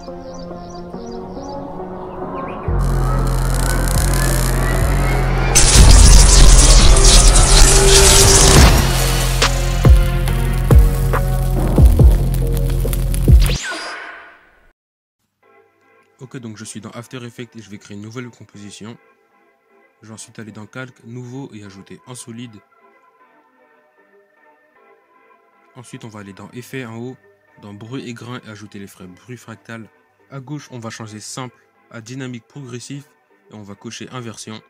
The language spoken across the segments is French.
Ok, donc je suis dans After Effects et je vais créer une nouvelle composition. Je vais ensuite aller dans Calque, Nouveau et ajouter un solide. Ensuite, on va aller dans Effet en haut, dans Bruit et Grain et ajouter l'effet bruit fractal. À gauche, on va changer Simple à Dynamique progressif et on va cocher Inversion.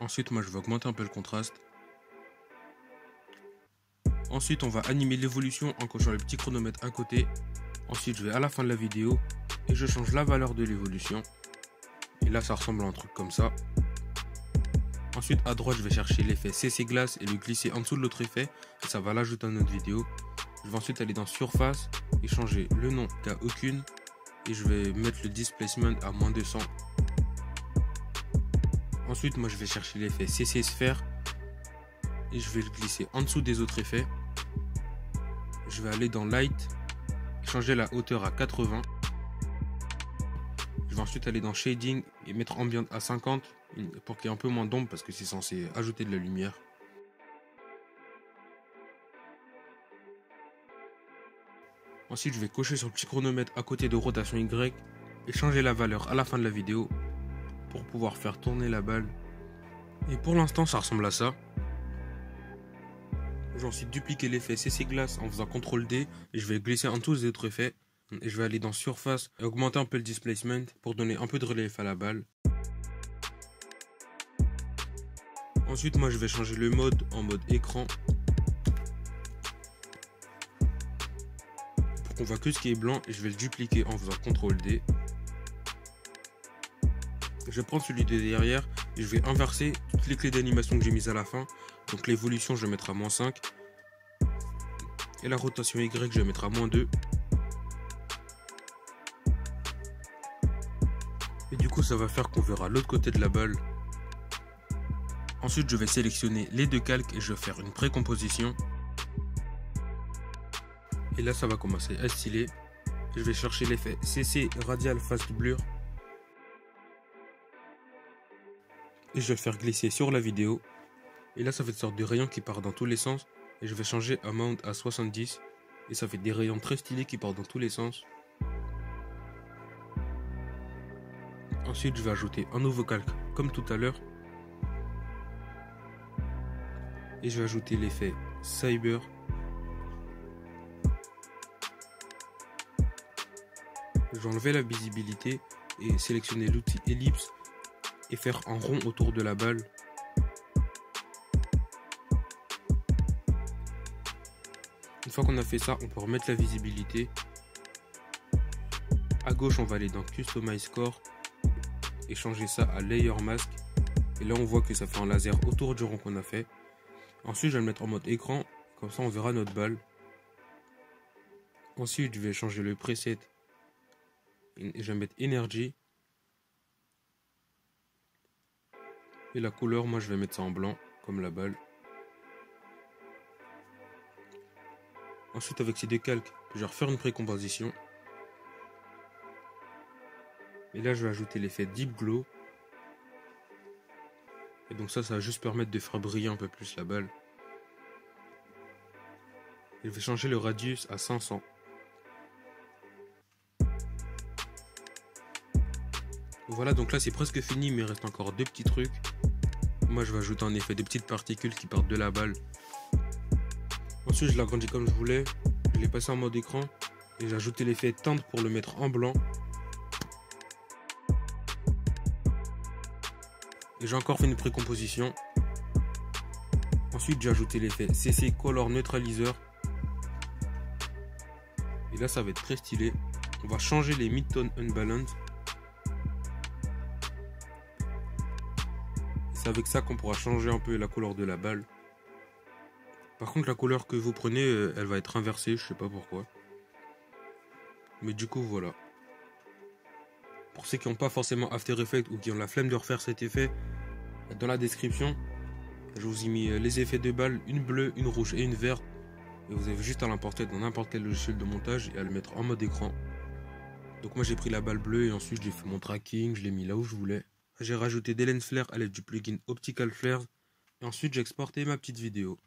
Ensuite, moi je vais augmenter un peu le contraste. Ensuite, on va animer l'évolution en cochant le petit chronomètre à côté. Ensuite, je vais à la fin de la vidéo et je change la valeur de l'évolution. Et là, ça ressemble à un truc comme ça. Ensuite, à droite, je vais chercher l'effet CC Glace et le glisser en dessous de l'autre effet. Et ça va l'ajouter à notre vidéo. Je vais ensuite aller dans Surface et changer le nom qu'à aucune. Et je vais mettre le displacement à -200. Ensuite, moi, je vais chercher l'effet CC Sphère. Et je vais le glisser en dessous des autres effets. Je vais aller dans Light. Changer la hauteur à 80. Je vais ensuite aller dans Shading et mettre Ambient à 50 pour qu'il y ait un peu moins d'ombre parce que c'est censé ajouter de la lumière. Ensuite, je vais cocher sur le petit chronomètre à côté de rotation Y et changer la valeur à la fin de la vidéo pour pouvoir faire tourner la balle. Et pour l'instant, ça ressemble à ça. Je vais ensuite dupliquer l'effet CC Glace en faisant CTRL D et je vais glisser en dessous des autres effets. Et je vais aller dans Surface et augmenter un peu le displacement pour donner un peu de relief à la balle. Ensuite, moi je vais changer le mode en mode écran pour qu'on voit que ce qui est blanc et je vais le dupliquer en faisant CTRL D. Je vais prendre celui de derrière et je vais inverser toutes les clés d'animation que j'ai mises à la fin. Donc l'évolution je vais mettre à -5 et la rotation Y je vais mettre à -2. Et du coup ça va faire qu'on verra l'autre côté de la balle. Ensuite je vais sélectionner les deux calques et je vais faire une précomposition. Et là ça va commencer à styler. Je vais chercher l'effet CC Radial Fast Blur. Et je vais le faire glisser sur la vidéo. Et là ça fait une sorte de rayon qui part dans tous les sens. Et je vais changer Amount à 70. Et ça fait des rayons très stylés qui partent dans tous les sens. Ensuite, je vais ajouter un nouveau calque comme tout à l'heure. Et je vais ajouter l'effet Cyber. Je vais enlever la visibilité et sélectionner l'outil Ellipse et faire un rond autour de la balle. Une fois qu'on a fait ça, on peut remettre la visibilité. À gauche, on va aller dans Customize Score et changer ça à Layer Mask. Et là, on voit que ça fait un laser autour du rond qu'on a fait. Ensuite, je vais le mettre en mode écran. Comme ça, on verra notre balle. Ensuite, je vais changer le preset. Et je vais mettre Energy. Et la couleur, moi, je vais mettre ça en blanc, comme la balle. Ensuite, avec ces deux calques, je vais refaire une précomposition. Et là, je vais ajouter l'effet Deep Glow. Et donc ça va juste permettre de faire briller un peu plus la balle. Et je vais changer le radius à 500. Voilà, donc là c'est presque fini, mais il reste encore deux petits trucs. Moi je vais ajouter un effet de petites particules qui partent de la balle. Ensuite je l'agrandis comme je voulais. Je l'ai passé en mode écran. Et j'ai ajouté l'effet teindre pour le mettre en blanc. Et j'ai encore fait une précomposition. Ensuite j'ai ajouté l'effet CC Color Neutralizer. Et là ça va être très stylé. On va changer les mid-tone unbalance. C'est avec ça qu'on pourra changer un peu la couleur de la balle. Par contre la couleur que vous prenez elle va être inversée, je sais pas pourquoi. Mais du coup voilà. Pour ceux qui n'ont pas forcément After Effects ou qui ont la flemme de refaire cet effet, dans la description, je vous ai mis les effets de balles, une bleue, une rouge et une verte. Et vous avez juste à l'importer dans n'importe quel logiciel de montage et à le mettre en mode écran. Donc moi j'ai pris la balle bleue et ensuite j'ai fait mon tracking, je l'ai mis là où je voulais. J'ai rajouté des lens flares à l'aide du plugin Optical Flares et ensuite j'ai exporté ma petite vidéo.